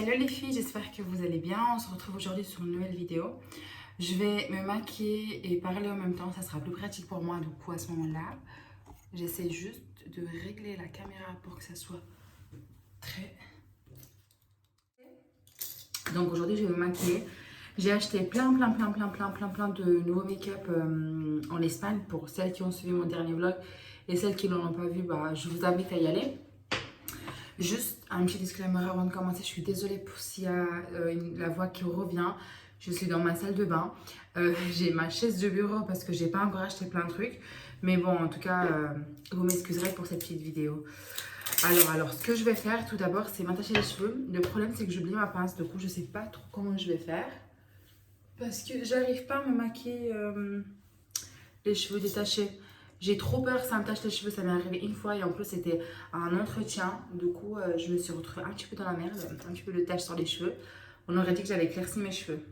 Hello les filles, j'espère que vous allez bien. On se retrouve aujourd'hui sur une nouvelle vidéo. Je vais me maquiller et parler en même temps, ça sera plus pratique pour moi. Du coup, à ce moment-là, j'essaie juste de régler la caméra pour que ça soit très... Donc aujourd'hui, je vais me maquiller. J'ai acheté plein de nouveaux make-up en Espagne. Pour celles qui ont suivi mon dernier vlog et celles qui ne l'ont pas vu, bah, je vous invite à y aller. Juste un petit disclaimer avant de commencer, je suis désolée pour s'il y a la voix qui revient. Je suis dans ma salle de bain. J'ai ma chaise de bureau parce que j'ai pas encore acheté plein de trucs. Mais bon, en tout cas, vous m'excuserez pour cette petite vidéo. Alors, ce que je vais faire tout d'abord, c'est m'attacher les cheveux. Le problème, c'est que j'oublie ma pince. Du coup, je sais pas trop comment je vais faire. Parce que j'arrive pas à me maquiller les cheveux détachés. J'ai trop peur que ça me tache les cheveux, ça m'est arrivé une fois et en plus c'était un entretien. Du coup, je me suis retrouvée un petit peu dans la merde, un petit peu de taches sur les cheveux. On aurait dit que j'avais éclairci mes cheveux.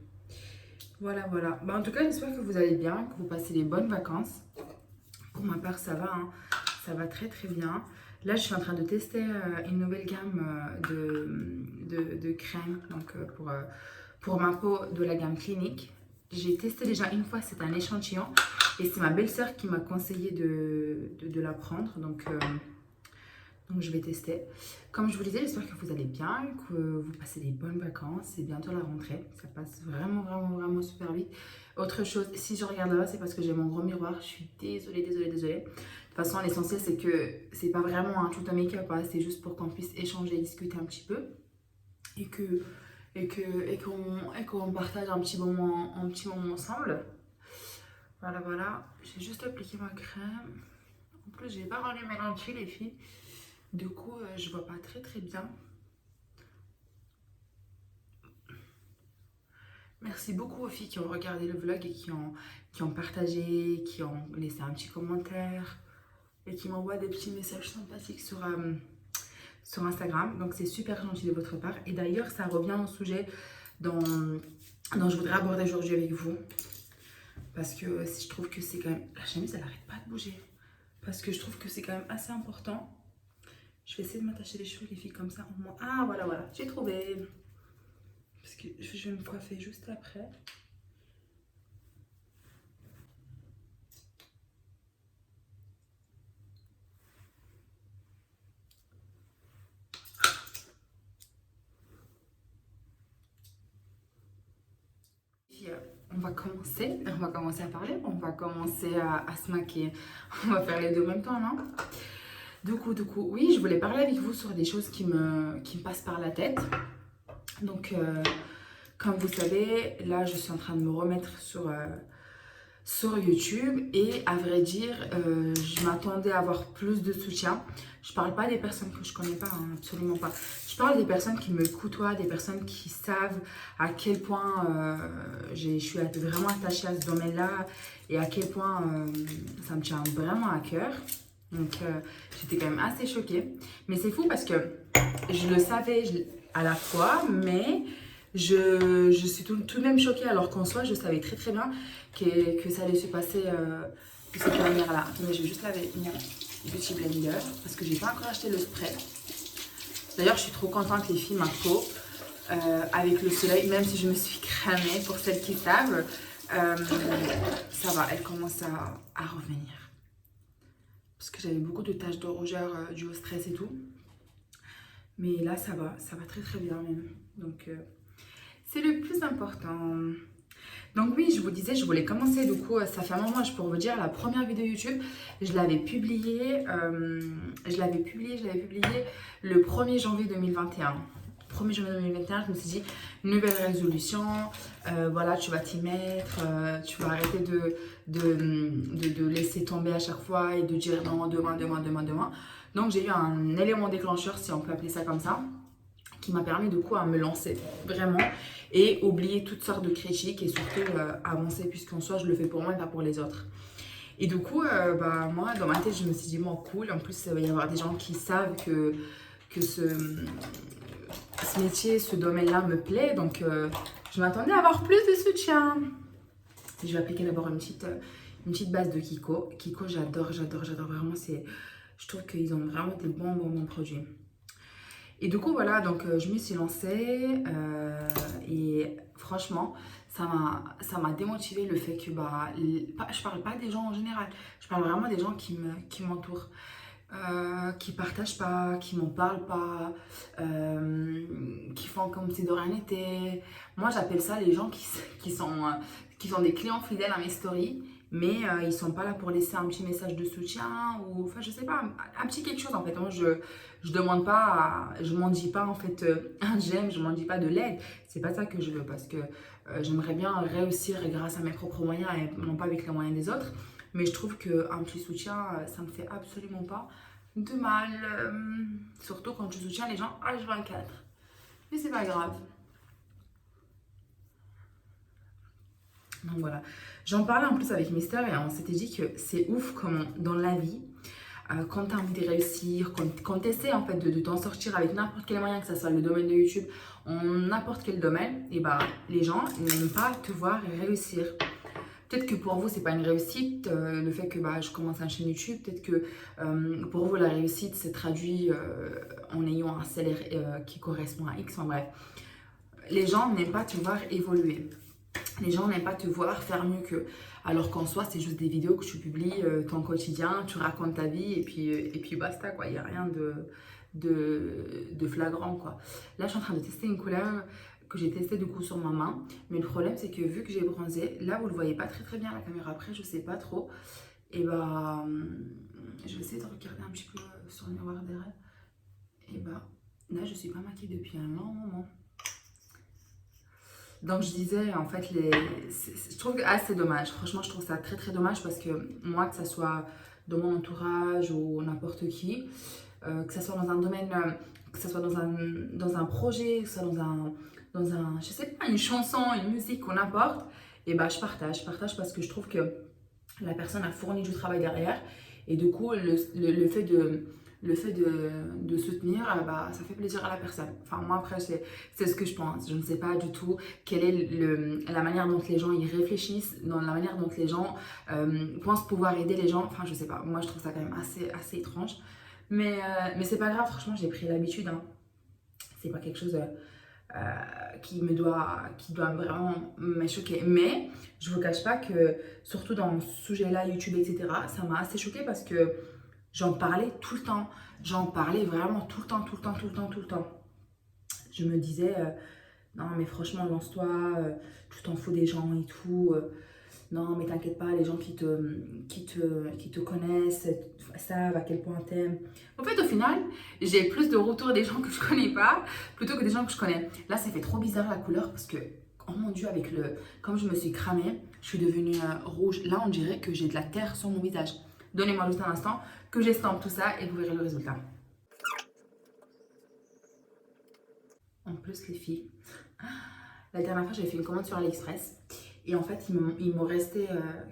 Voilà. Bah, en tout cas, j'espère que vous allez bien, que vous passez des bonnes vacances. Pour ma part, ça va, hein. Ça va très bien. Là, je suis en train de tester une nouvelle gamme de crème donc, pour ma peau de la gamme Clinique. J'ai testé déjà une fois, c'est un échantillon. Et c'est ma belle-sœur qui m'a conseillé de la prendre. Donc je vais tester. Comme je vous disais, j'espère que vous allez bien, que vous passez des bonnes vacances. C'est bientôt la rentrée. Ça passe vraiment super vite. Autre chose, si je regarde là-bas, c'est parce que j'ai mon gros miroir. Je suis désolée. De toute façon, l'essentiel, c'est que c'est pas vraiment tout un make-up. Hein. C'est juste pour qu'on puisse échanger et discuter un petit peu. Et qu'on partage un petit moment ensemble. Voilà. J'ai juste appliqué ma crème. En plus, j'ai pas rallumé l'entrée, les filles. Du coup, je vois pas très bien. Merci beaucoup aux filles qui ont regardé le vlog et qui ont partagé, qui ont laissé un petit commentaire et qui m'envoient des petits messages sympathiques sur Instagram. Donc, c'est super gentil de votre part. Et d'ailleurs, ça revient au sujet dont je voudrais aborder aujourd'hui avec vous. Parce que je trouve que c'est quand même... La chemise, elle arrête pas de bouger. Parce que je trouve que c'est quand même assez important. Je vais essayer de m'attacher les cheveux, les filles, comme ça. Ah, voilà, j'ai trouvé. Parce que je vais me coiffer juste après. On va commencer à parler, on va commencer à se maquiller. On va faire les deux en même temps, non? Du coup, oui, je voulais parler avec vous sur des choses qui me passent par la tête. Donc, comme vous savez, là, je suis en train de me remettre sur YouTube et à vrai dire, je m'attendais à avoir plus de soutien. Je parle pas des personnes que je connais pas, hein, absolument pas. Je parle des personnes qui me côtoient, des personnes qui savent à quel point je suis vraiment attachée à ce domaine-là et à quel point ça me tient vraiment à cœur. Donc j'étais quand même assez choquée. Mais c'est fou parce que je le savais à la fois, mais je suis tout de même choquée alors qu'en soi je savais très bien que ça allait se passer de cette manière-là. Attendez, je vais juste laver mon petit blender parce que j'ai pas encore acheté le spray. D'ailleurs, je suis trop contente les filles, ma peau avec le soleil, même si je me suis cramée pour celles qui savent, ça va, elle commence à revenir. Parce que j'avais beaucoup de taches de rougeur dues au stress et tout. Mais là, ça va très bien même. Donc, c'est le plus important. Donc oui, je vous disais, je voulais commencer, du coup, ça fait un moment, je peux vous dire, la première vidéo YouTube, je l'avais publiée le 1er janvier 2021. 1er janvier 2021, je me suis dit, nouvelle résolution, voilà, tu vas t'y mettre, tu vas arrêter de laisser tomber à chaque fois et de dire non, demain. Donc j'ai eu un élément déclencheur, si on peut appeler ça comme ça, qui m'a permis du coup à me lancer vraiment et oublier toutes sortes de critiques et surtout avancer puisqu'en soi je le fais pour moi et pas pour les autres. Et du coup, bah, moi dans ma tête je me suis dit bon cool, en plus il va y avoir des gens qui savent que ce métier, ce domaine-là me plaît, donc je m'attendais à avoir plus de soutien. Je vais appliquer d'abord une petite base de Kiko. Kiko j'adore vraiment, je trouve qu'ils ont vraiment des bons produits. Et du coup, voilà, donc je me suis lancée et franchement, ça m'a démotivé le fait que, bah, je parle pas des gens en général, je parle vraiment des gens qui m'entourent, qui partagent pas, qui m'en parlent pas, qui font comme si de rien n'était. Moi, j'appelle ça les gens qui sont des clients fidèles à mes stories, mais ils sont pas là pour laisser un petit message de soutien ou, enfin, je sais pas, un petit quelque chose en fait. Moi, je demande pas, je m'en dis pas en fait un j'aime, je m'en dis pas de l'aide. C'est pas ça que je veux parce que j'aimerais bien réussir grâce à mes propres moyens et non pas avec les moyens des autres. Mais je trouve qu'un petit soutien, ça me fait absolument pas de mal. Surtout quand je soutiens les gens H24. Mais c'est pas grave. Donc voilà. J'en parlais en plus avec Mister et on s'était dit que c'est ouf comment dans la vie, quand tu as envie de réussir, quand tu essaies en fait de t'en sortir avec n'importe quel moyen, que ce soit le domaine de YouTube, en n'importe quel domaine, et bah les gens n'aiment pas te voir réussir. Peut-être que pour vous, c'est pas une réussite, le fait que bah, je commence une chaîne YouTube. Peut-être que pour vous, la réussite se traduit en ayant un salaire qui correspond à X. Enfin bref, les gens n'aiment pas te voir évoluer. Les gens n'aiment pas te voir faire mieux qu'eux. Alors qu'en soi, c'est juste des vidéos que tu publies, ton quotidien, tu racontes ta vie et puis basta, quoi. Il n'y a rien de flagrant, quoi. Là, je suis en train de tester une couleur que j'ai testée du coup sur ma main. Mais le problème, c'est que vu que j'ai bronzé, là, vous ne le voyez pas très bien la caméra. Après, je sais pas trop. Et bah, je vais essayer de regarder un petit peu sur le miroir derrière. Et bah, là, je suis pas maquillée depuis un long moment. Donc je disais, en fait, je trouve que c'est dommage. Franchement, je trouve ça très très dommage parce que moi, que ça soit dans mon entourage ou n'importe qui, que ça soit dans un domaine, que ça soit dans un projet, que ça soit dans un, je sais pas, une chanson, une musique ou n'importe, et bah je partage. Je partage parce que je trouve que la personne a fourni du travail derrière et du coup, le fait de soutenir, bah, ça fait plaisir à la personne. Enfin, moi, après, c'est ce que je pense. Je ne sais pas du tout quelle est la manière dont les gens y réfléchissent, dans la manière dont les gens pensent pouvoir aider les gens. Enfin, je sais pas. Moi, je trouve ça quand même assez étrange. Mais c'est pas grave, franchement, j'ai pris l'habitude. Hein. C'est pas quelque chose qui doit vraiment me choquer. Mais je vous cache pas que, surtout dans ce sujet-là, YouTube, etc., ça m'a assez choquée parce que j'en parlais tout le temps. J'en parlais vraiment tout le temps, tout le temps, tout le temps, tout le temps. Je me disais, non mais franchement, lance-toi, tu t'en fous des gens et tout. Non mais t'inquiète pas, les gens qui te connaissent savent à quel point t'aimes. En fait, au final, j'ai plus de retours des gens que je connais pas plutôt que des gens que je connais. Là, ça fait trop bizarre la couleur parce que, oh mon dieu, comme je me suis cramée, je suis devenue rouge. Là, on dirait que j'ai de la terre sur mon visage. Donnez-moi juste un instant que j'estompe tout ça et vous verrez le résultat. En plus, les filles, la dernière fois, j'avais fait une commande sur AliExpress et en fait, il me restait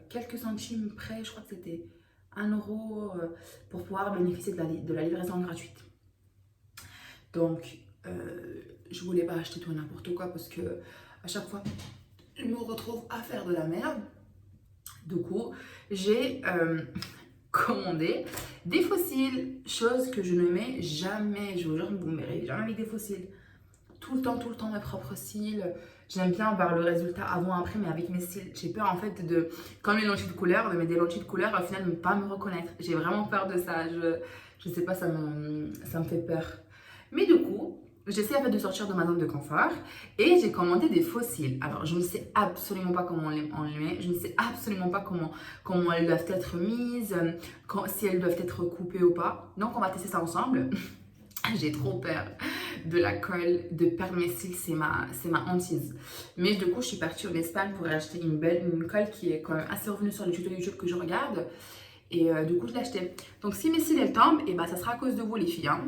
quelques centimes près, je crois que c'était 1 € pour pouvoir bénéficier de la livraison gratuite. Donc, je voulais pas acheter tout et n'importe quoi parce que à chaque fois, je me retrouve à faire de la merde. Du coup, j'ai commandé des fossiles, chose que je ne mets jamais. Je vous jure, vous ne verrez jamais avec des fossiles. Tout le temps, mes propres cils. J'aime bien voir le résultat avant-après, mais avec mes cils. J'ai peur en fait comme les lentilles de couleur, de mettre des lentilles de couleur, au final, de ne pas me reconnaître. J'ai vraiment peur de ça. Je sais pas, ça me fait peur. Mais du coup, j'essaie en fait de sortir de ma zone de confort et j'ai commandé des faux cils. Alors, je ne sais absolument pas comment on les met. Je ne sais absolument pas comment elles doivent être mises, si elles doivent être coupées ou pas. Donc, on va tester ça ensemble. J'ai trop peur de la colle, de perdre mes cils, c'est ma hantise. Mais du coup, je suis partie en Espagne pour acheter une colle qui est quand même assez revenue sur les tutos YouTube que je regarde. Et du coup, je l'ai acheté. Donc, si mes cils elles tombent, et bah, ça sera à cause de vous, les filles. Hein.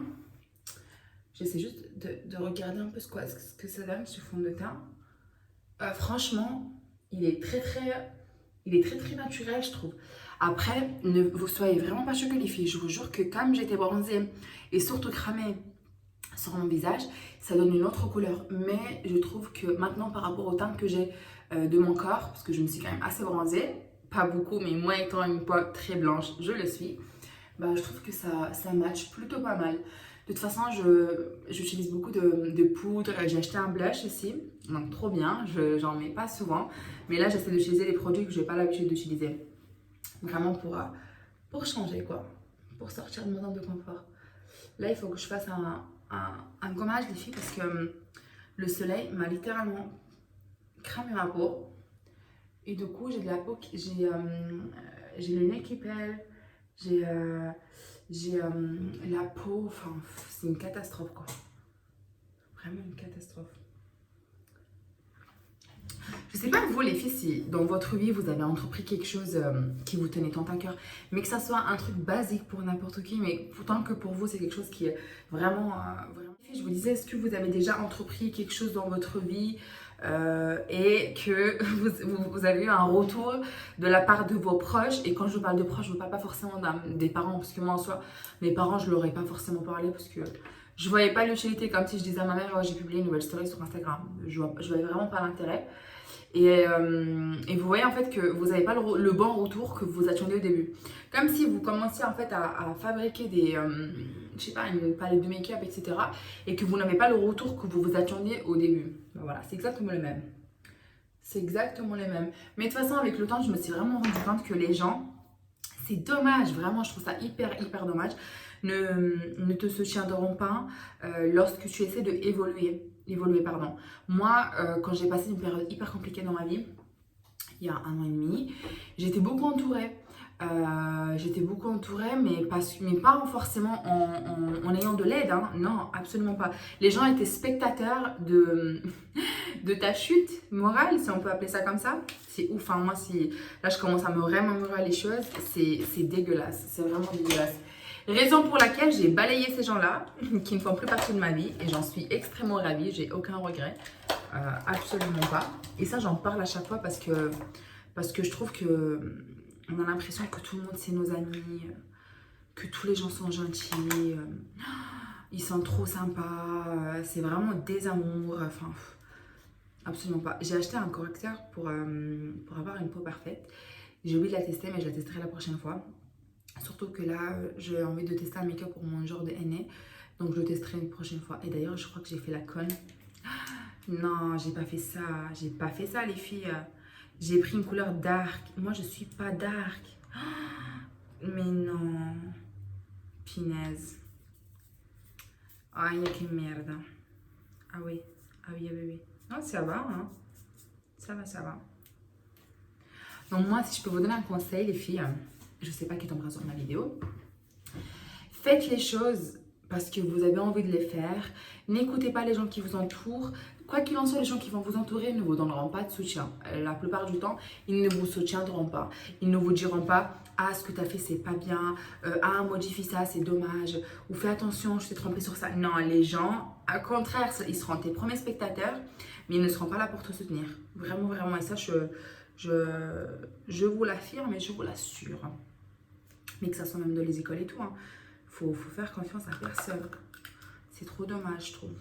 J'essaie juste de regarder un peu ce que ça donne, ce fond de teint. Franchement, il est très naturel, je trouve. Après, ne vous soyez vraiment pas choqués, les filles. Je vous jure que comme j'étais bronzée et surtout cramée sur mon visage, ça donne une autre couleur. Mais je trouve que maintenant, par rapport au teint que j'ai de mon corps, parce que je me suis quand même assez bronzée, pas beaucoup, mais moi étant une peau très blanche, je le suis. bah, je trouve que ça match plutôt pas mal. De toute façon, j'utilise beaucoup de poudre. J'ai acheté un blush aussi, donc trop bien. J'en mets pas souvent. Mais là, j'essaie d'utiliser les produits que je n'ai pas l'habitude d'utiliser. Vraiment pour changer, quoi. Pour sortir de mon zone de confort. Là, il faut que je fasse un gommage, les filles, parce que le soleil m'a littéralement cramé ma peau. Et du coup, j'ai de la peau, j'ai le nez qui pèle, j'ai la peau, enfin, c'est une catastrophe, quoi. Vraiment une catastrophe. Je sais pas vous les filles si dans votre vie vous avez entrepris quelque chose qui vous tenait tant à cœur, mais que ça soit un truc basique pour n'importe qui, mais pourtant que pour vous c'est quelque chose qui est vraiment, vraiment... Je vous disais, est-ce que vous avez déjà entrepris quelque chose dans votre vie et que vous avez eu un retour de la part de vos proches? Et quand je parle de proches, je ne parle pas forcément des parents, parce que moi en soi, mes parents je ne leur ai pas forcément parlé parce que je voyais pas l'utilité, comme si je disais à ma mère, oh, j'ai publié une nouvelle story sur Instagram. Je voyais vraiment pas l'intérêt. Et vous voyez en fait que vous n'avez pas le bon retour que vous attendiez au début. Comme si vous commenciez en fait à fabriquer des, je sais pas, une palette de make-up, etc. Et que vous n'avez pas le retour que vous vous attendiez au début. Ben voilà, c'est exactement le même. C'est exactement les mêmes. Mais de toute façon, avec le temps, je me suis vraiment rendu compte que les gens, c'est dommage, vraiment, je trouve ça hyper dommage, ne te soutiendront pas lorsque tu essaies de évoluer, pardon. Moi, quand j'ai passé une période hyper compliquée dans ma vie, il y a 1 an et demi, j'étais beaucoup entourée. Mais pas forcément en ayant de l'aide, hein. Non, absolument pas. Les gens étaient spectateurs de ta chute morale, si on peut appeler ça comme ça. C'est ouf, hein. Moi, si là je commence à me remémorer les choses, c'est dégueulasse, c'est vraiment dégueulasse. Raison pour laquelle j'ai balayé ces gens-là, qui ne font plus partie de ma vie, et j'en suis extrêmement ravie, j'ai aucun regret, absolument pas. Et ça, j'en parle à chaque fois parce que je trouve que on a l'impression que tout le monde c'est nos amis, que tous les gens sont gentils, ils sont trop sympas, c'est vraiment des amours, enfin, absolument pas. J'ai acheté un correcteur pour avoir une peau parfaite. J'ai oublié de la tester, mais je la testerai la prochaine fois. Surtout que là, j'ai envie de tester un make-up pour mon genre de henné. Donc je le testerai une prochaine fois. Et d'ailleurs, je crois que j'ai fait la conne. Non, j'ai pas fait ça. J'ai pas fait ça, les filles. J'ai pris une couleur dark. Moi, je suis pas dark. Mais non. Pinaise. Aïe, que merde. Ah oui. Ah oui, ah oui, oui. Non, ça va, hein. Ça va. Donc moi, si je peux vous donner un conseil, les filles, je sais pas qui tombera sur ma vidéo. Faites les choses parce que vous avez envie de les faire. N'écoutez pas les gens qui vous entourent. Quoi qu'il en soit, les gens qui vont vous entourer ne vous donneront pas de soutien. La plupart du temps, ils ne vous soutiendront pas. Ils ne vous diront pas « Ah, ce que tu as fait, c'est pas bien. Ah, modifie ça, c'est dommage. » Ou « Fais attention, je t'ai trompé sur ça. » Non, les gens, au contraire, ils seront tes premiers spectateurs, mais ils ne seront pas là pour te soutenir. Vraiment. Et ça, je vous l'affirme et je vous l'assure. Mais que ça soit même dans les écoles et tout, hein. Faut faire confiance à personne. C'est trop dommage, je trouve.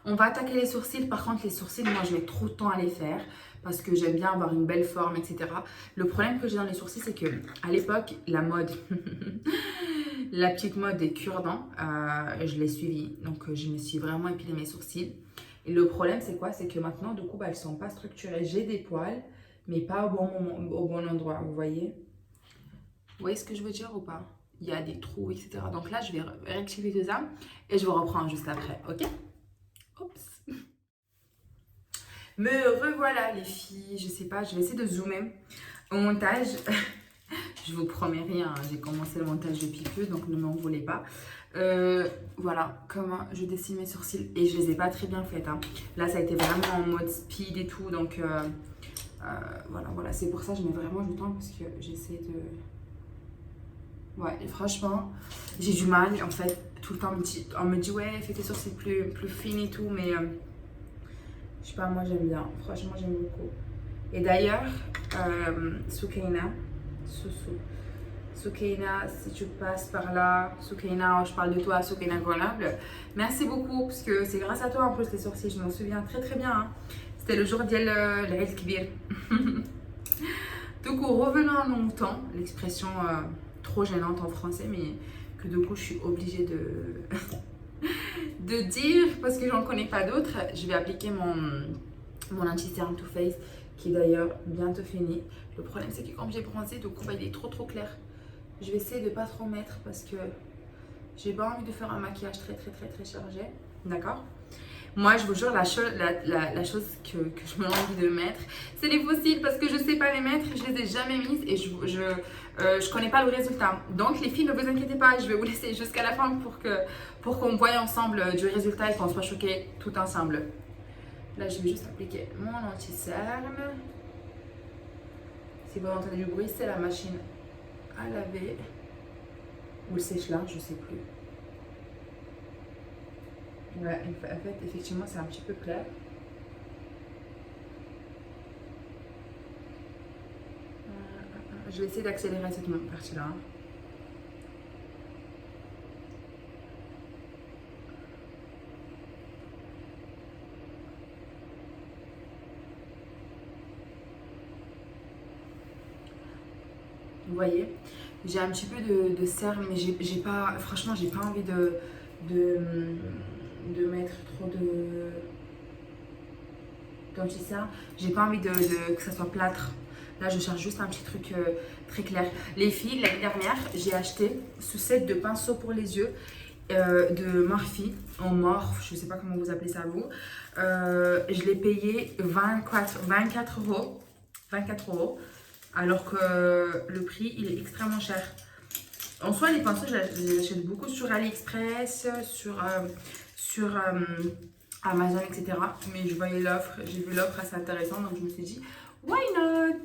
On va attaquer les sourcils. Par contre, les sourcils, moi, je mets trop de temps à les faire parce que j'aime bien avoir une belle forme, etc. Le problème que j'ai dans les sourcils, c'est que à l'époque, la mode, la petite mode des cure-dents, je l'ai suivie. Donc, je me suis vraiment épilé mes sourcils. Et le problème, c'est quoi? C'est que maintenant, du coup, elles ne sont pas structurées. J'ai des poils, mais pas au bon moment, au bon endroit, vous voyez? Vous voyez ce que je veux dire ou pas? Il y a des trous, etc. Donc là, je vais rectifier tout ça et je vous reprends juste après, ok? Oups. Me revoilà les filles, je sais pas, je vais essayer de zoomer au montage. Je vous promets rien, hein. J'ai commencé le montage depuis peu, donc ne m'en voulez pas. Voilà comment je dessine mes sourcils et je les ai pas très bien faites, hein. Là, ça a été vraiment en mode speed et tout, donc voilà. C'est pour ça que je mets vraiment du temps parce que j'essaie de... Ouais, et franchement, j'ai du mal, en fait, tout le temps, on me dit ouais, fais tes sourcils plus fines et tout, mais je sais pas, moi j'aime bien, franchement j'aime beaucoup. Et d'ailleurs, Soukaina, Soukaina, si tu passes par là, Soukaina, je parle de toi, Soukaina Grenoble, merci beaucoup, parce que c'est grâce à toi en plus les sourcils, je m'en souviens très bien, hein. C'était le jour d'El Kbir. Du coup, revenons à nos moutons, l'expression trop gênante en français, mais que du coup je suis obligée de dire parce que j'en connais pas d'autres. Je vais appliquer mon anti-cerne Too Faced qui est d'ailleurs bientôt fini. Le problème c'est que comme j'ai bronzé, du coup bah, il est trop clair. Je vais essayer de pas trop mettre parce que j'ai pas envie de faire un maquillage très chargé. D'accord? Moi, je vous jure, la chose que je me rends envie de mettre, c'est les fossiles parce que je sais pas les mettre, je les ai jamais mises et je connais pas le résultat. Donc, les filles, ne vous inquiétez pas, je vais vous laisser jusqu'à la fin pour qu'on voie ensemble du résultat et qu'on soit choqués tout ensemble. Là, je vais juste appliquer mon anti-cerne. Si vous entendez du bruit, c'est la machine à laver ou le sèche-linge, je sais plus. Ouais, en fait, effectivement, c'est un petit peu clair. Je vais essayer d'accélérer cette partie-là. Vous voyez, j'ai un petit peu de cerne, mais j'ai pas, franchement, j'ai pas envie de mettre trop d'anti-cerne. J'ai pas envie que ça soit plâtre. Là, je cherche juste un petit truc très clair. Les filles, l'année dernière, j'ai acheté ce set de pinceaux pour les yeux de Morphe, en morphe, je sais pas comment vous appelez ça vous. Je l'ai payé 24 euros. 24 euros. Alors que le prix, il est extrêmement cher. En soi, les pinceaux, je les achète beaucoup sur AliExpress, sur Amazon, etc. Mais je voyais l'offre, j'ai vu l'offre assez intéressante, donc je me suis dit, why not?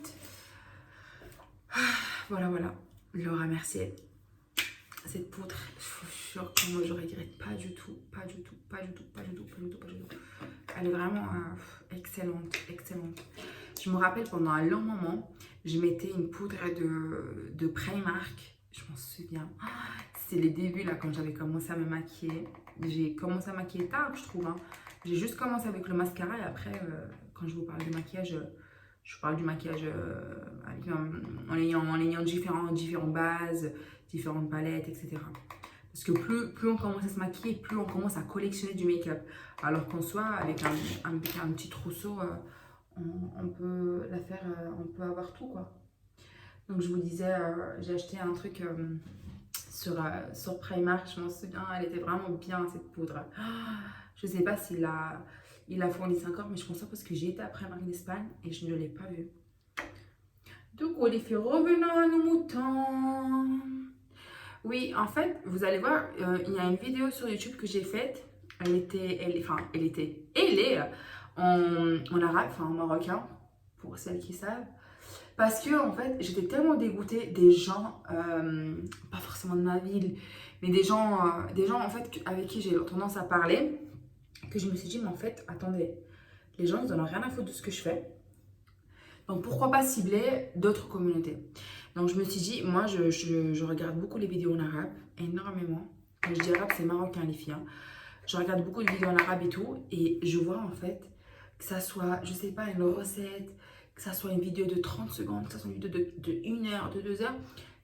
Voilà. Laura Mercier. Cette poudre, je vous jure que moi je regrette pas du tout. Elle est vraiment excellente. Je me rappelle pendant un long moment, je mettais une poudre de Primark. Je m'en souviens. C'est les débuts là quand j'avais commencé à me maquiller. J'ai commencé à maquiller tard, je trouve. J'ai juste commencé avec le mascara et après, quand je vous parle de maquillage, je parle du maquillage en ayant différentes bases, différentes palettes, etc. Parce que plus on commence à se maquiller, plus on commence à collectionner du make-up. Alors qu'en soi, avec un petit trousseau, on peut la faire, on peut avoir tout quoi. Donc je vous disais, j'ai acheté un truc sur Primark, je m'en souviens, elle était vraiment bien cette poudre. Je sais pas s'il la fournit encore, mais je pense pas parce que j'ai été à Primark d'Espagne et je ne l'ai pas vu. Donc les filles, revenons à nos moutons. Oui, en fait, vous allez voir, il y a une vidéo sur YouTube que j'ai faite. Elle est en arabe, enfin en marocain, pour celles qui savent. Parce que en fait, j'étais tellement dégoûtée des gens, pas forcément de ma ville, mais des gens en fait avec qui j'ai tendance à parler, que je me suis dit, mais en fait, attendez, les gens ils en ont rien à foutre de ce que je fais. Donc pourquoi pas cibler d'autres communautés? Donc je me suis dit, moi je regarde beaucoup les vidéos en arabe, énormément. Quand je dis arabe, c'est marocain les filles. Je regarde beaucoup de vidéos en arabe et tout, et je vois en fait que ça soit, je sais pas, une recette, que ça soit une vidéo de 30 secondes, que ça soit une vidéo de 1 heure, de 2 heures,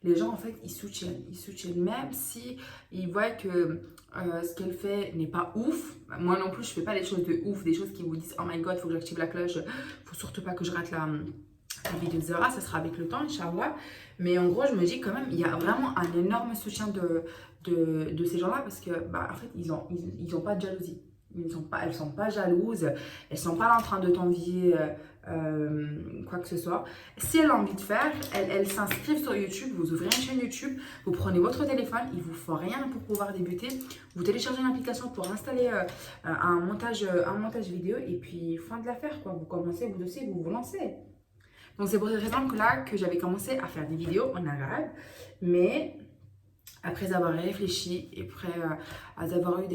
les gens en fait ils soutiennent même si ils voient que ce qu'elle fait n'est pas ouf. Moi non plus je fais pas les choses de ouf, des choses qui vous disent oh my god faut que j'active la cloche, faut surtout pas que je rate la vidéo de Zara, ça sera avec le temps Inch'Allah. Mais en gros je me dis quand même il y a vraiment un énorme soutien de ces gens là parce que bah, en fait ils ont pas de jalousie. Elles sont pas jalouses, elles sont pas là en train de t'envier quoi que ce soit. Si elles ont envie de faire, elles s'inscrivent sur YouTube, vous ouvrez une chaîne YouTube, vous prenez votre téléphone, il vous faut rien pour pouvoir débuter, vous téléchargez une application pour installer un montage vidéo et puis fin de l'affaire quoi. Vous commencez, vous dossier, vous vous lancez. Donc c'est pour cette raison que j'avais commencé à faire des vidéos en arabe, mais après avoir réfléchi et après avoir eu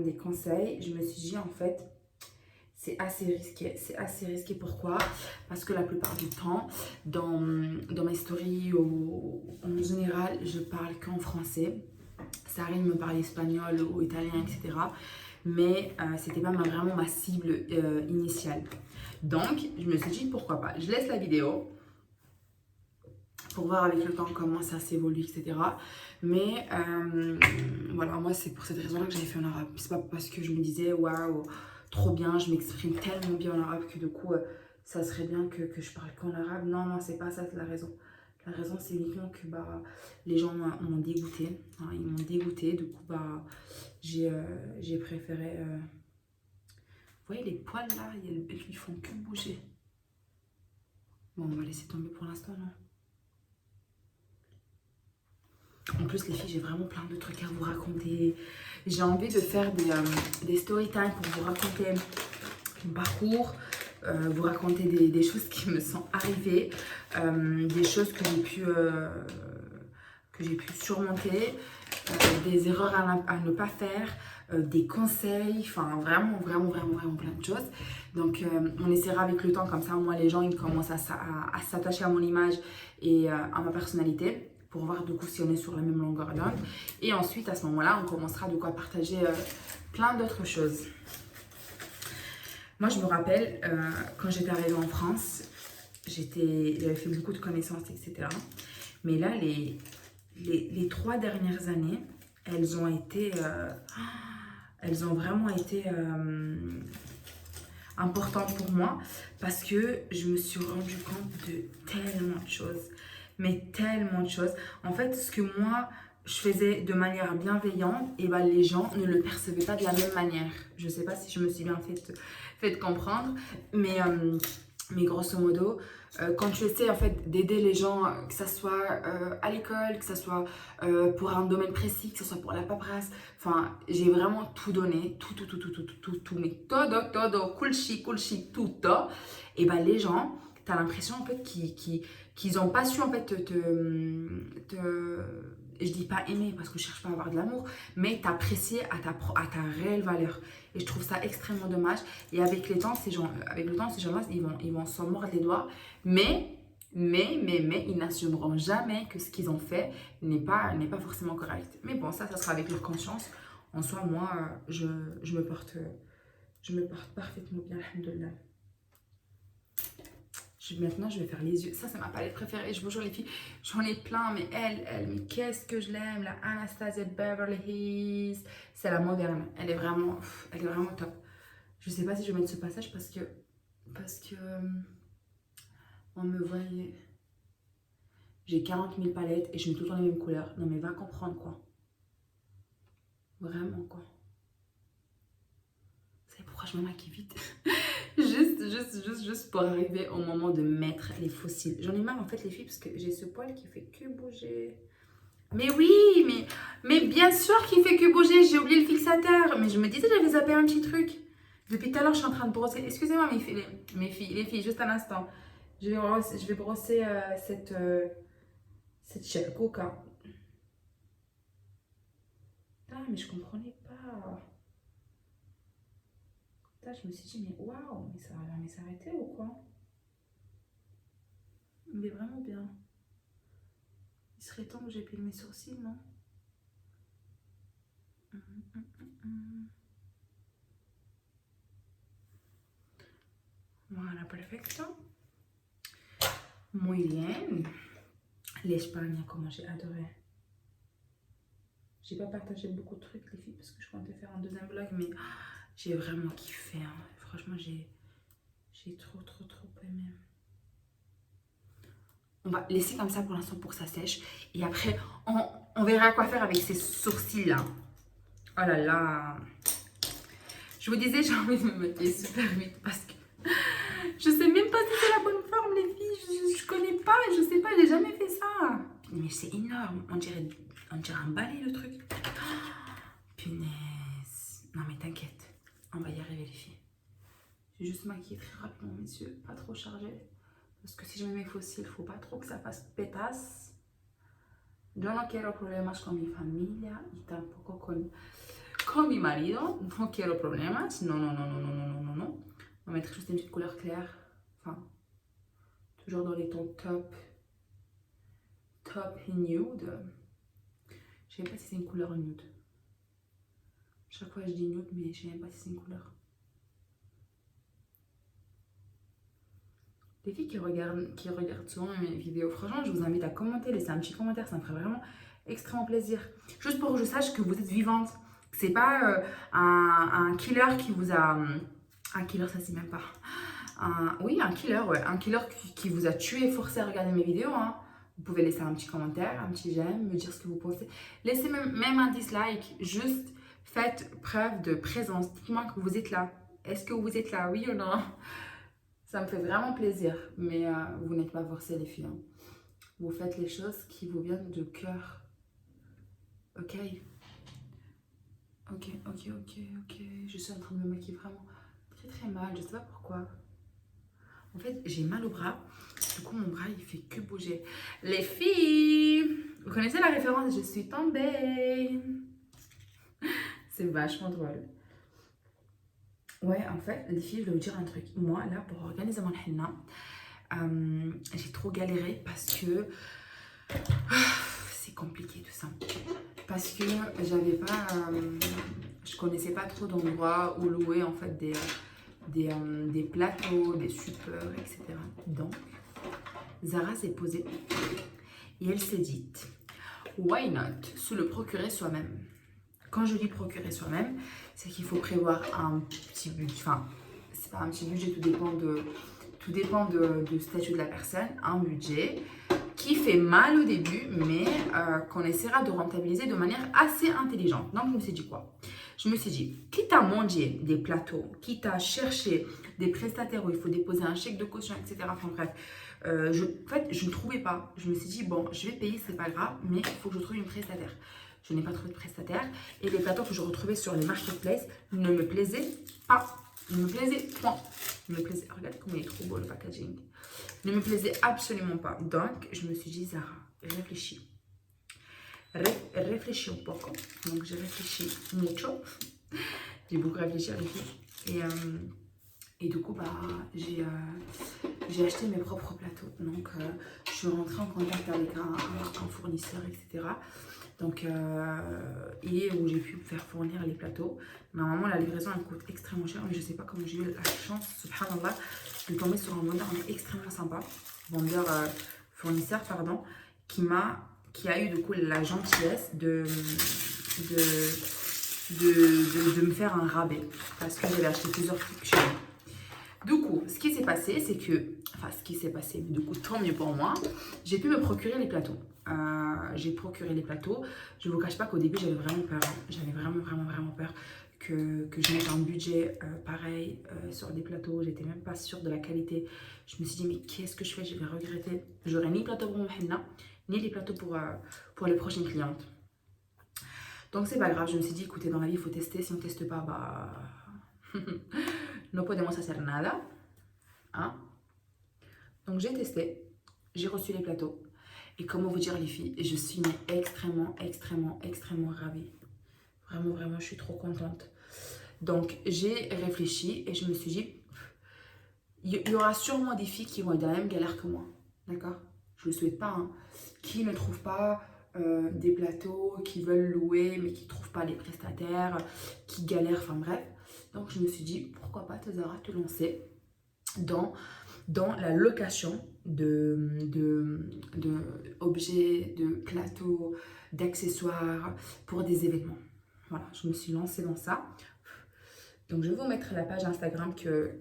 des conseils, je me suis dit en fait c'est assez risqué. Pourquoi? Parce que la plupart du temps dans mes stories en général je parle qu'en français. Ça arrive de me parler espagnol ou italien, etc. Mais c'était pas vraiment ma cible initiale. Donc je me suis dit pourquoi pas, je laisse la vidéo. pour voir avec le temps comment ça s'évolue, etc. Mais voilà, moi c'est pour cette raison-là que j'avais fait en arabe. C'est pas parce que je me disais waouh, trop bien, je m'exprime tellement bien en arabe que du coup ça serait bien que je parle qu'en arabe. Non, non, c'est pas ça la raison. La raison c'est uniquement que bah, les gens m'ont dégoûté. Hein, ils m'ont dégoûté, du coup bah, j'ai préféré. Vous voyez les poils là, ils font que bouger. Bon, on va laisser tomber pour l'instant, non? En plus, les filles, j'ai vraiment plein de trucs à vous raconter. J'ai envie de faire des story time pour vous raconter mon parcours, vous raconter des choses qui me sont arrivées, des choses que j'ai pu surmonter, des erreurs à ne pas faire, des conseils, enfin vraiment, vraiment, vraiment, vraiment plein de choses. Donc, on essaiera avec le temps, comme ça, moi, les gens, ils commencent à s'attacher à mon image et à ma personnalité, pour voir du coup si on est sur la même longueur d'onde. Et ensuite, à ce moment-là, on commencera de quoi partager plein d'autres choses. Moi, je me rappelle, quand j'étais arrivée en France, j'avais fait beaucoup de connaissances, etc. Mais là, les 3 dernières années, elles ont vraiment été importantes pour moi parce que je me suis rendu compte de tellement de choses. Mais tellement de choses. En fait, ce que moi, je faisais de manière bienveillante, et ben les gens ne le percevaient pas de la même manière. Je sais pas si je me suis bien fait comprendre, mais grosso modo, quand tu essaies en fait d'aider les gens, que ce soit à l'école, que ce soit pour un domaine précis, que ce soit pour la paperasse, enfin, j'ai vraiment tout donné, tout, mais todo, kulchi, tout, et ben les gens, t'as l'impression en fait qu'ils n'ont pas su en fait je dis pas aimer parce que je cherche pas à avoir de l'amour, mais t'apprécier à ta réelle valeur. Et je trouve ça extrêmement dommage. Et avec le temps, ces gens-là, ils vont s'en mordre les doigts, mais ils n'assumeront jamais que ce qu'ils ont fait n'est pas forcément correct. Mais bon, ça sera avec leur conscience. En soi, moi, je me porte parfaitement bien, alhamdoulilah. Maintenant, je vais faire les yeux. Ça, c'est ma palette préférée. Je vous jure, les filles, j'en ai plein, mais mais qu'est-ce que je l'aime, la Anastasia Beverly Hills. C'est la moderne. Elle est vraiment top. Je sais pas si je vais mettre ce passage parce que on me voyait. J'ai 40 000 palettes et je mets tout le temps les mêmes couleurs. Non, mais va comprendre, quoi. Vraiment, quoi. Vous savez pourquoi je me maquille vite? Juste pour arriver au moment de mettre les fossiles. J'en ai marre en fait les filles parce que j'ai ce poil qui fait que bouger. Mais oui, mais bien sûr qu'il fait que bouger. J'ai oublié le fixateur. Mais je me disais j'avais zappé un petit truc. Depuis tout à l'heure je suis en train de brosser. Excusez-moi les filles, juste un instant. Je vais brosser cette coca. Ah mais je comprenais pas. Là, je me suis dit, mais waouh, mais ça va jamais s'arrêter ou quoi? Il est vraiment bien. Il serait temps que j'épile mes sourcils, non? Voilà, perfecto. Muy bien. L'Espagne, comment j'ai adoré. J'ai pas partagé beaucoup de trucs, les filles, parce que je comptais faire un deuxième vlog, mais j'ai vraiment kiffé. Hein. Franchement, j'ai trop aimé. On va laisser comme ça pour l'instant pour que ça sèche. Et après, on verra quoi faire avec ces sourcils-là. Oh là là. Je vous disais, j'ai envie de me maquiller super vite parce que je sais même pas si c'est la bonne forme, les filles. Je connais pas, je sais pas, j'ai jamais fait ça. Mais c'est énorme. On dirait un balai, le truc. Punaise. Non, mais t'inquiète. On va y arriver, les filles. J'ai juste maquillé très rapidement mes yeux, pas trop chargé. Parce que si je mets mes fossiles, il faut pas trop que ça fasse pétasse. Yo no quiero problemas con mi familia y tampoco con mi marido. No quiero problemas. Non. On va mettre juste une petite couleur claire. Enfin, toujours dans les tons top et nude. Je sais pas si c'est une couleur nude. Chaque fois je dis nude, mais je sais même pas si c'est une couleur. Les filles qui regardent souvent mes vidéos, franchement, je vous invite à commenter, laisser un petit commentaire, ça me ferait vraiment extrêmement plaisir. Juste pour que je sache que vous êtes vivante. C'est pas un killer qui vous a... Un killer, ça c'est même pas. Oui, un killer, ouais. Un killer qui vous a tué, forcé à regarder mes vidéos. Hein. Vous pouvez laisser un petit commentaire, un petit j'aime, me dire ce que vous pensez. Laissez même un dislike. Juste faites preuve de présence. Dites-moi que vous êtes là. Est-ce que vous êtes là, oui ou non? Ça me fait vraiment plaisir. Mais vous n'êtes pas forcés, les filles. Hein. Vous faites les choses qui vous viennent de cœur. Ok? Ok. Je suis en train de me maquiller vraiment très mal. Je sais pas pourquoi. En fait, j'ai mal au bras. Du coup, mon bras, il fait que bouger. Les filles, vous connaissez la référence? Je suis tombée. C'est vachement drôle. Ouais, en fait, les filles, je vais vous dire un truc. Moi, là, pour organiser mon henna, j'ai trop galéré parce que c'est compliqué tout ça. Parce que j'avais pas, je connaissais pas trop d'endroits où louer en fait des plateaux, des supports, etc. Donc, Zara s'est posée et elle s'est dit, why not se le procurer soi-même. Quand je dis procurer soi-même, c'est qu'il faut prévoir un petit budget, enfin, c'est pas un petit budget, tout dépend du statut de la personne, un budget qui fait mal au début, mais qu'on essaiera de rentabiliser de manière assez intelligente. Donc, je me suis dit quoi? Je me suis dit, quitte à manger des plateaux, quitte à chercher des prestataires où il faut déposer un chèque de caution, etc. Enfin bref, en fait, je ne trouvais pas. Je me suis dit, bon, je vais payer, c'est pas grave, mais il faut que je trouve une prestataire. Je n'ai pas trouvé de prestataire. Et les plateaux que je retrouvais sur les marketplaces ne me plaisaient pas. Ne me plaisaient point. Ne me plaisaient... Regardez comment il est trop beau le packaging. Ne me plaisait absolument pas. Donc, je me suis dit, Zara, réfléchis. Réfléchis un peu. Donc, j'ai réfléchi mucho. J'ai beaucoup réfléchi avec lui. Et du coup, bah, j'ai acheté mes propres plateaux. Donc, je suis rentrée en contact avec un fournisseur, etc. Donc, et où j'ai pu faire fournir les plateaux. Normalement, la livraison, elle coûte extrêmement cher. Mais je ne sais pas comment j'ai eu la chance, subhanallah, de tomber sur un vendeur extrêmement sympa. Fournisseur, pardon, qui a eu du coup la gentillesse de me faire un rabais. Parce que j'avais acheté plusieurs trucs chez lui. Du coup, ce qui s'est passé, c'est que, enfin, ce qui s'est passé, du coup, tant mieux pour moi, j'ai pu me procurer les plateaux. J'ai procuré les plateaux. Je ne vous cache pas qu'au début, j'avais vraiment peur. Hein. J'avais vraiment peur que je mette un budget pareil sur des plateaux. J'étais même pas sûre de la qualité. Je me suis dit, mais qu'est-ce que je fais? Je vais regretter. J'aurai ni le plateau pour mon henna, ni les plateaux pour les prochaines clientes. Donc, c'est pas grave. Je me suis dit, écoutez, dans la vie, il faut tester. Si on ne teste pas, bah... no podemos hacer nada. Hein? Donc j'ai testé, j'ai reçu les plateaux. Et comment vous dire les filles, je suis extrêmement ravie. Vraiment, je suis trop contente. Donc j'ai réfléchi et je me suis dit, il y aura sûrement des filles qui vont être dans la même galère que moi. D'accord? Je ne le souhaite pas. Hein. Qui ne trouvent pas des plateaux, qui veulent louer mais qui ne trouvent pas les prestataires, qui galèrent, enfin bref. Donc je me suis dit, pourquoi pas, Zara, te lancer dans la location d'objets, de plateaux, d'accessoires pour des événements. Voilà, je me suis lancée dans ça. Donc, je vais vous mettre la page Instagram que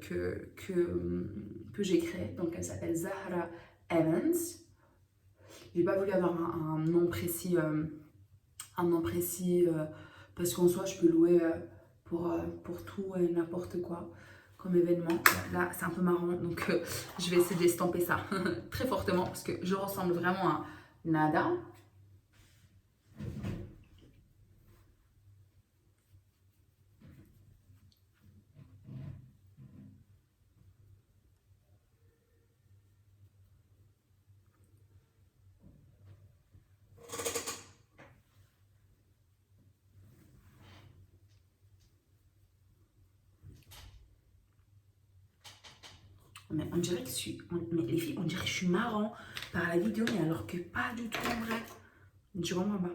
j'ai créée. Donc, elle s'appelle Zahra Evans. Je n'ai pas voulu avoir un nom précis, parce qu'en soi, je peux louer pour tout et n'importe quoi comme événement. Là, c'est un peu marrant, donc je vais essayer d'estamper ça très fortement parce que je ressemble vraiment à Nada. Mais on dirait que mais les filles, on dirait que je suis marrant par la vidéo, mais alors que pas du tout en vrai. Du vraiment bas.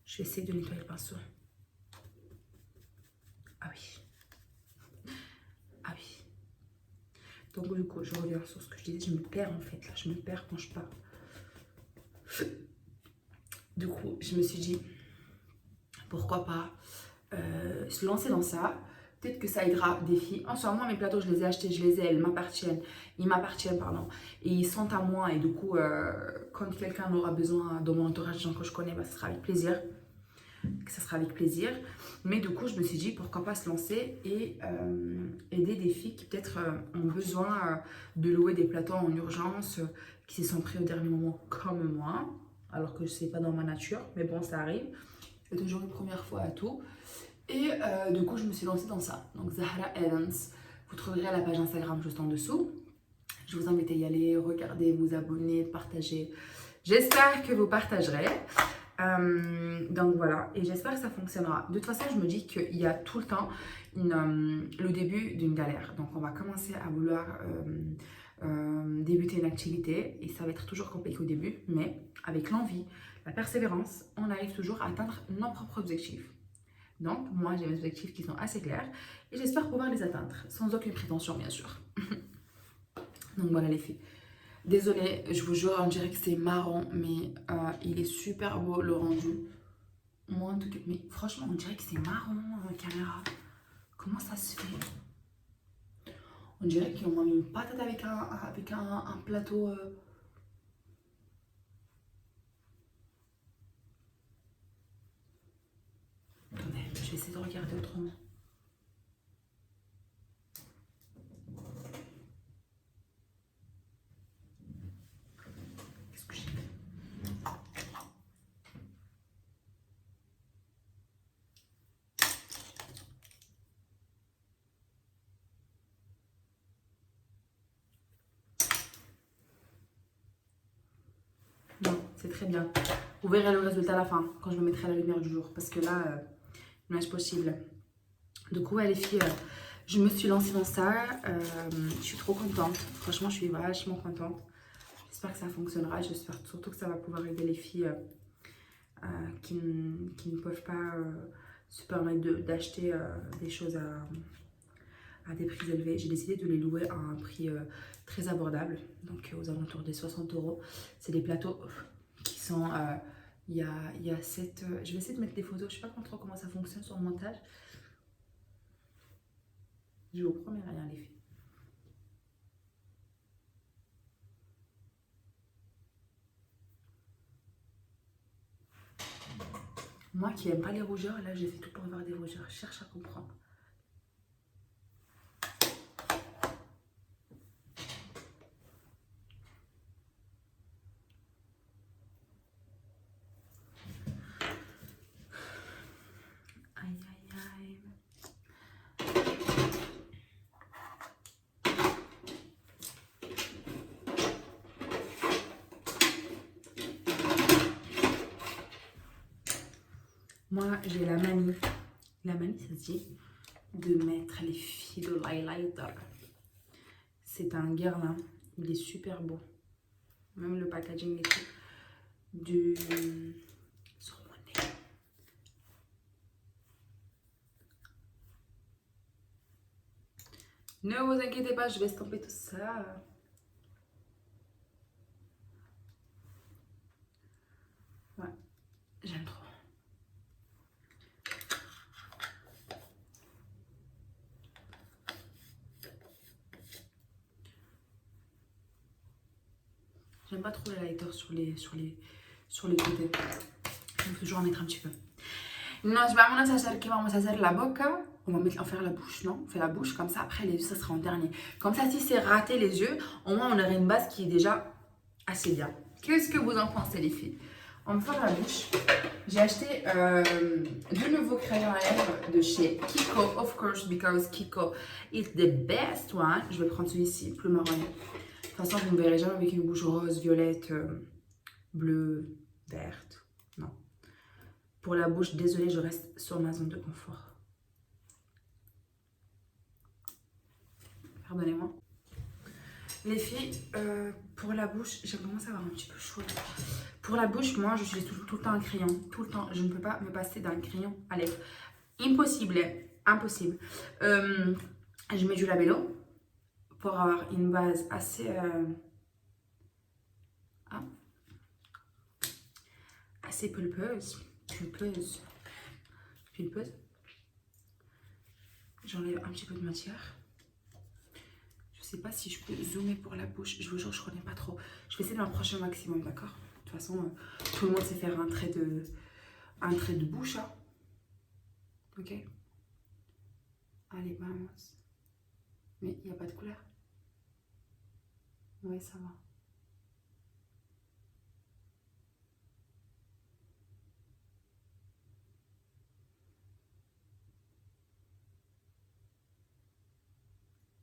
Je vais essayer de nettoyer le pinceau. Ah oui. Donc du coup, je reviens sur ce que je disais, je me perds en fait, là, je me perds quand je parle. Du coup, je me suis dit, pourquoi pas se lancer dans ça. Peut-être que ça aidera des filles. En ce moment, mes plateaux, je les ai achetés, je les ai, elles m'appartiennent. Ils m'appartiennent, pardon. Et ils sont à moi. Et du coup, quand quelqu'un aura besoin dans mon entourage, des gens que je connais, bah, ça sera avec plaisir. Ça sera avec plaisir. Mais du coup, je me suis dit, pourquoi pas se lancer et aider des filles qui peut-être ont besoin de louer des plateaux en urgence, qui se sont pris au dernier moment comme moi. Alors que c'est pas dans ma nature. Mais bon, ça arrive. C'est toujours une première fois à tout. Et du coup, je me suis lancée dans ça. Donc, Zahra Evans, vous trouverez la page Instagram juste en dessous. Je vous invite à y aller, regarder, vous abonner, partager. J'espère que vous partagerez. Donc voilà, et j'espère que ça fonctionnera. De toute façon, je me dis qu'il y a tout le temps le début d'une galère. Donc, on va commencer à vouloir débuter une activité et ça va être toujours compliqué au début, mais avec l'envie, la persévérance, on arrive toujours à atteindre nos propres objectifs. Donc, moi, j'ai mes objectifs qui sont assez clairs et j'espère pouvoir les atteindre, sans aucune prétention, bien sûr. Donc, voilà les filles. Désolée, je vous jure, on dirait que c'est marron, mais il est super beau, le rendu. Moi, en tout cas, mais franchement, on dirait que c'est marron en caméra. Comment ça se fait? On dirait qu'on m'a mis une patate avec un plateau... Attendez, je vais essayer de regarder autrement. Qu'est-ce que j'ai fait? Non, c'est très bien. Vous verrez le résultat à la fin, quand je me mettrai à la lumière du jour. Parce que là, image possible. Du coup, ouais, les filles, je me suis lancée dans ça. Je suis trop contente. Franchement, je suis vachement contente. J'espère que ça fonctionnera. J'espère surtout que ça va pouvoir aider les filles qui ne peuvent pas se permettre d'acheter des choses à des prix élevés. J'ai décidé de les louer à un prix très abordable, donc aux alentours des 60 €. C'est des plateaux qui sont... il y a 7... je vais essayer de mettre des photos. Je ne sais pas trop comment ça fonctionne sur le montage. Je vous promets rien, les filles. Moi qui n'aime pas les rougeurs, là j'ai fait tout pour avoir des rougeurs. Je cherche à comprendre. Aïe aïe aïe. Moi j'ai la manie ça se dit, de mettre les fils de l'highlighter. C'est un guerlain, il est super beau. Même le packaging et tout. Sur mon nez. Ne vous inquiétez pas, je vais estomper tout ça. Ouais, j'aime trop. J'aime pas trop les lighters sur les côtés. Il faut toujours en mettre un petit peu. Nos vamos a hacer que vamos a hacer la boca. On va faire la bouche, non? On fait la bouche, comme ça, après les yeux, ça sera en dernier. Comme ça, si c'est raté les yeux, au moins on aurait une base qui est déjà assez bien. Qu'est-ce que vous en pensez, les filles? On va faire la bouche. J'ai acheté deux nouveaux crayons à lèvres de chez Kiko, of course, because Kiko is the best one. Je vais prendre celui-ci, plus marronné. De toute façon, vous ne me verrez jamais avec une bouche rose, violette, bleue, verte. Non. Pour la bouche, désolée, je reste sur ma zone de confort. Pardonnez-moi. Les filles, pour la bouche, j'ai commencé à avoir un petit peu chaud. Pour la bouche, moi, j'utilise tout le temps un crayon. Tout le temps. Je ne peux pas me passer d'un crayon à lèvres. Impossible. Impossible. Je mets du labello pour avoir une base assez, ah, assez pulpeuse. J'enlève un petit peu de matière. Je sais pas si je peux zoomer pour la bouche. Je vous jure, je connais pas trop. Je vais essayer de m'approcher au maximum, d'accord? De toute façon, tout le monde sait faire un trait de bouche. Hein. Ok? Allez, vamos. Mais il n'y a pas de couleur. Oui, ça va.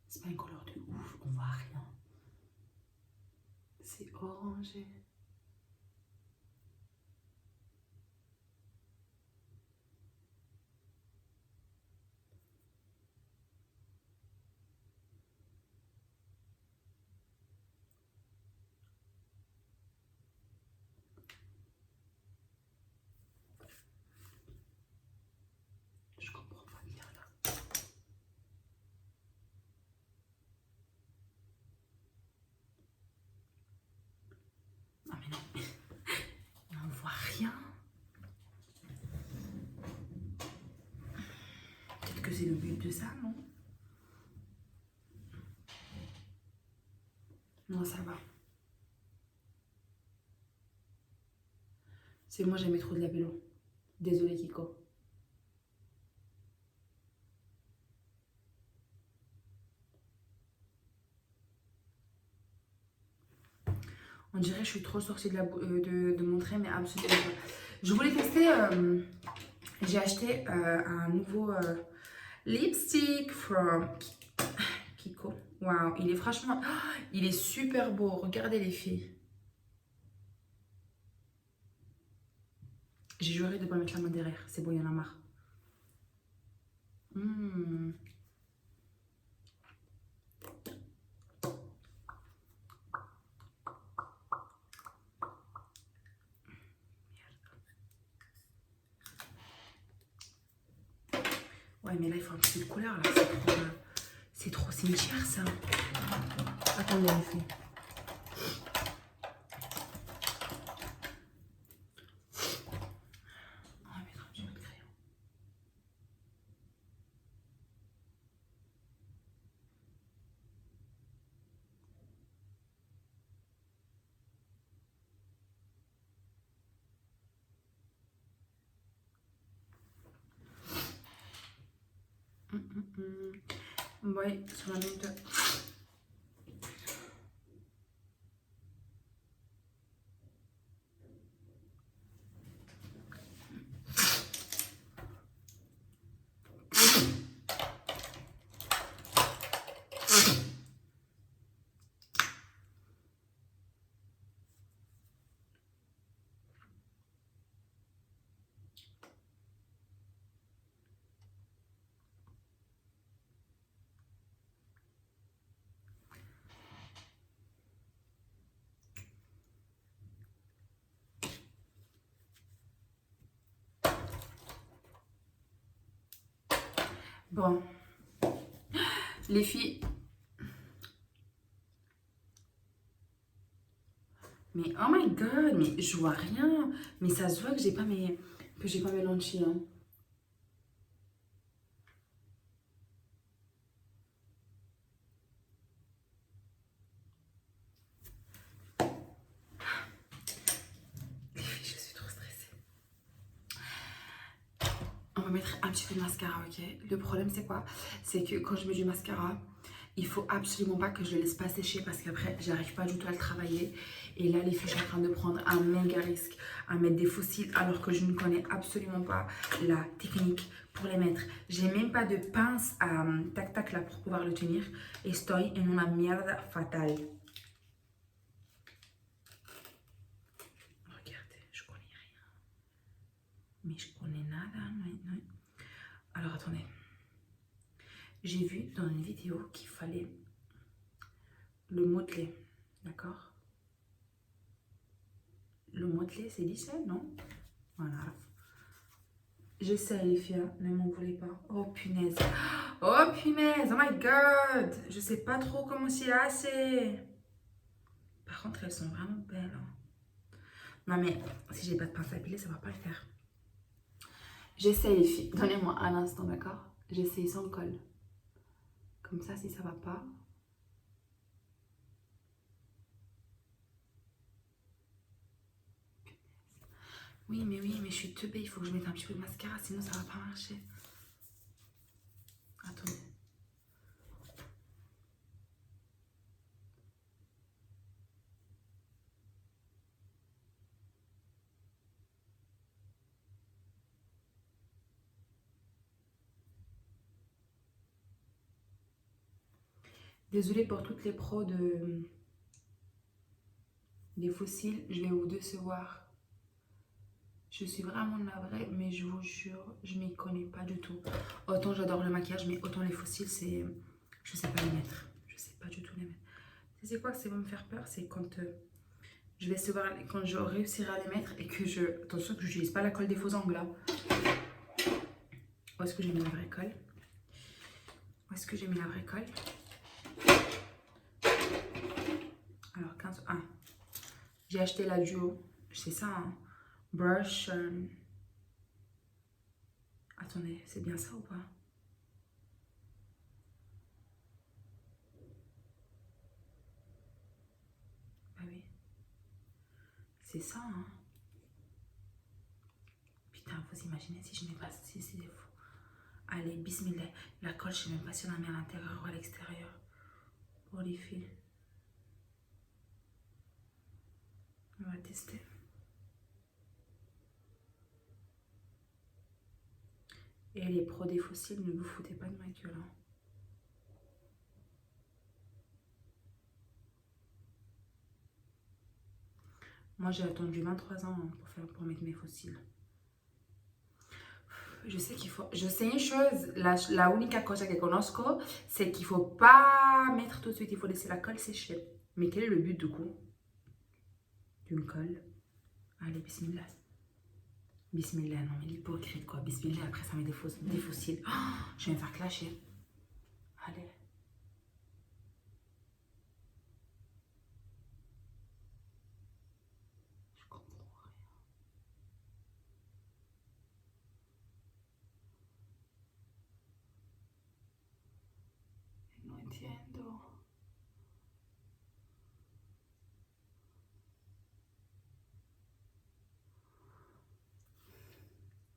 C'est pas une couleur de ouf, on voit rien. C'est orangé. Je comprends pas bien là. Non mais non, on voit rien. Peut-être que c'est le but de ça, non? Non, ça va. C'est moi, j'aimais trop de la vélo. Désolée, Kiko. On dirait que je suis trop sortie de mon trait, mais absolument pas. Je voulais tester, j'ai acheté un nouveau lipstick from Kiko. Waouh, il est franchement, il est super beau. Regardez les filles. J'ai juré de ne pas mettre la main derrière. C'est bon, il y en a marre. Ouais, mais là, il faut un petit peu de couleur. Là, c'est trop cimetière, ça. Attendez, les filles. On va mettre un petit peu de crayon. Ouais, sur la même table. Bon, les filles, mais oh my god, mais je vois rien. Mais ça se voit que j'ai pas mes lentilles. Hein. Les filles, je suis trop stressée. On va mettre un petit peu de mascara, ok? Le problème, c'est quoi? C'est que quand je mets du mascara, il faut absolument pas que je le laisse pas sécher parce qu'après, j'arrive pas du tout à le travailler. Et là, les filles, je suis en train de prendre un méga risque à mettre des faux cils alors que je ne connais absolument pas la technique pour les mettre. J'ai même pas de pince à tac-tac là pour pouvoir le tenir. Estoy en una mierda fatal. Regardez, je connais rien. Mais je connais nada, non. Alors, attendez. J'ai vu dans une vidéo qu'il fallait le modeler, d'accord? Le modeler, c'est lisse, non? Voilà. J'essaie les filles, ne m'en voulez pas. Oh punaise. Oh punaise, oh my god. Je sais pas trop comment s'y lasser. Par contre, elles sont vraiment belles. Hein. Non mais, si j'ai pas de pince à épiler, ça va pas le faire. J'essaye les filles. Donnez-moi un instant, d'accord? J'essaye sans colle. Comme ça, si ça va pas... Oui, mais je suis teubée. Il faut que je mette un petit peu de mascara, sinon ça va pas marcher. Attendez. Désolée pour toutes les pros des fossiles. Je vais vous décevoir. Je suis vraiment navrée, mais je vous jure, je m'y connais pas du tout. Autant j'adore le maquillage, mais autant les fossiles, c'est... Je sais pas les mettre. Je sais pas du tout les mettre. C'est quoi que ça va me faire peur? C'est quand je vais savoir, quand je réussirai à les mettre et que je... Attention que je n'utilise pas la colle des faux angles là. Où est-ce que j'ai mis la vraie colle? Où est-ce que j'ai mis la vraie colle? Alors, 15... Ah. J'ai acheté la Duo. C'est ça, hein. Brush... Attendez, c'est bien ça ou pas? Bah oui. C'est ça, hein. Putain, faut s'imaginer si je mets pas... Si c'est fou. Allez, bismillah. La colle, je sais même pas si on la met à l'intérieur ou à l'extérieur. Pour les fils. On va tester. Et les pros des fossiles, ne vous foutez pas de ma gueule. Hein. Moi, j'ai attendu 23 ans pour mettre mes fossiles. Je sais qu'il faut... Je sais une chose, la unica cosa que conosco, c'est qu'il faut pas mettre tout de suite, il faut laisser la colle sécher. Mais quel est le but du coup d'une colle? Allez, bismillah. Bismillah, non mais l'hypocrite quoi. Bismillah, après ça met des fossiles. Oh, je vais me faire clasher. Allez. Je comprends rien. No entiendo.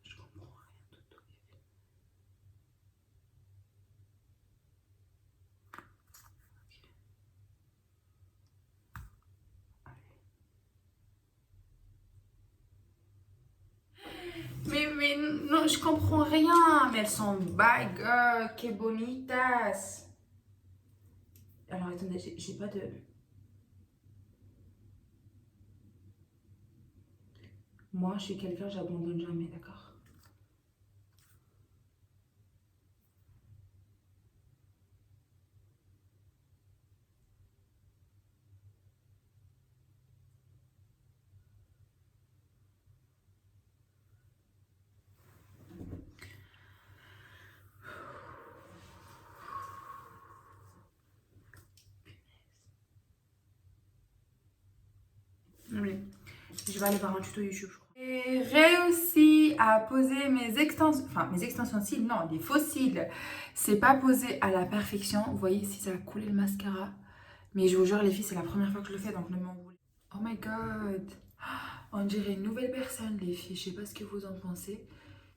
Je comprends rien du tout. Mais non, je comprends rien. Mais elles sont bag, que bonitas. Alors attendez, j'ai pas de... Moi, je suis quelqu'un, j'abandonne jamais, d'accord? Oui. Je vais aller voir un tuto YouTube, je crois. J'ai réussi à poser mes extensions, de cils, non, des faux cils. C'est pas posé à la perfection. Vous voyez ici, ça a coulé le mascara. Mais je vous jure, les filles, c'est la première fois que je le fais, donc ne m'en voulez. Oh my god. On dirait une nouvelle personne, les filles. Je sais pas ce que vous en pensez.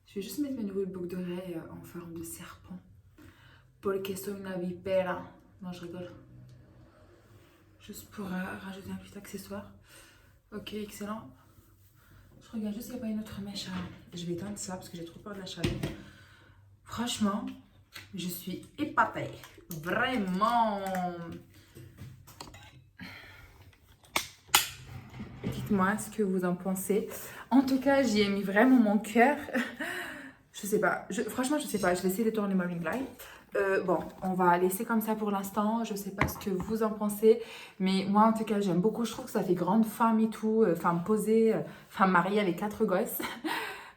Je vais juste mettre mes nouvelles boucles d'oreilles en forme de serpent. Porque soy una vipera. Non, je rigole. Juste pour rajouter un petit accessoire. Ok, excellent. Je regarde juste s'il n'y a pas une autre mèche. Je vais éteindre ça parce que j'ai trop peur de la chaleur. Franchement, je suis épatée. Vraiment. Dites-moi ce que vous en pensez. En tout cas, j'y ai mis vraiment mon cœur. Je sais pas. Franchement, je sais pas. Je vais essayer de tourner ma ring light. Bon, on va laisser comme ça pour l'instant. Je sais pas ce que vous en pensez. Mais moi, en tout cas, j'aime beaucoup. Je trouve que ça fait grande femme et tout. Femme posée. Femme mariée avec 4 gosses.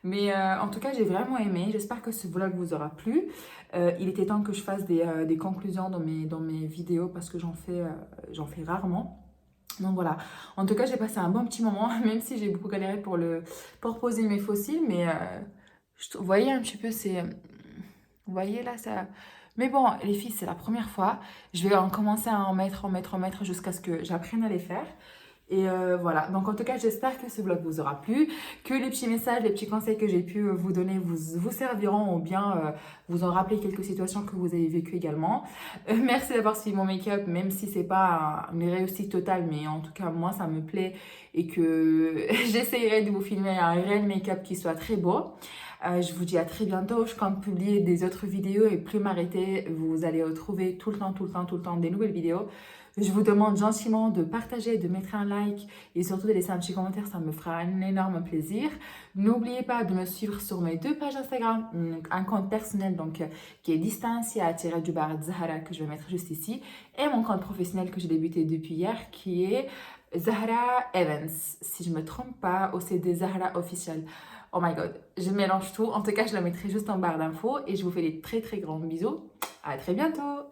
Mais en tout cas, j'ai vraiment aimé. J'espère que ce vlog vous aura plu. Il était temps que je fasse des conclusions dans mes vidéos parce que j'en fais rarement. Donc voilà, en tout cas j'ai passé un bon petit moment, même si j'ai beaucoup galéré pour poser mes fossiles, mais vous voyez un petit peu, vous voyez là, ça... Mais bon, les filles, c'est la première fois, je vais en commencer à en mettre jusqu'à ce que j'apprenne à les faire. Et voilà, donc en tout cas j'espère que ce vlog vous aura plu, que les petits messages, les petits conseils que j'ai pu vous donner vous serviront ou bien vous en rappeler quelques situations que vous avez vécues également. Merci d'avoir suivi mon make-up, même si c'est pas une réussite totale, mais en tout cas moi ça me plaît et que j'essayerai de vous filmer un réel make-up qui soit très beau. Je vous dis à très bientôt, je compte publier des autres vidéos et plus m'arrêter, vous allez retrouver tout le temps des nouvelles vidéos. Je vous demande gentiment de partager, de mettre un like et surtout de laisser un petit commentaire, ça me fera un énorme plaisir. N'oubliez pas de me suivre sur mes 2 pages Instagram, un compte personnel donc qui est distancia_Zahra que je vais mettre juste ici et mon compte professionnel que j'ai débuté depuis hier qui est Zahra Evans, si je ne me trompe pas, ou c'est des Zahra Official. Oh my god, je mélange tout. En tout cas, je la mettrai juste en barre d'infos et je vous fais des très grands bisous. À très bientôt!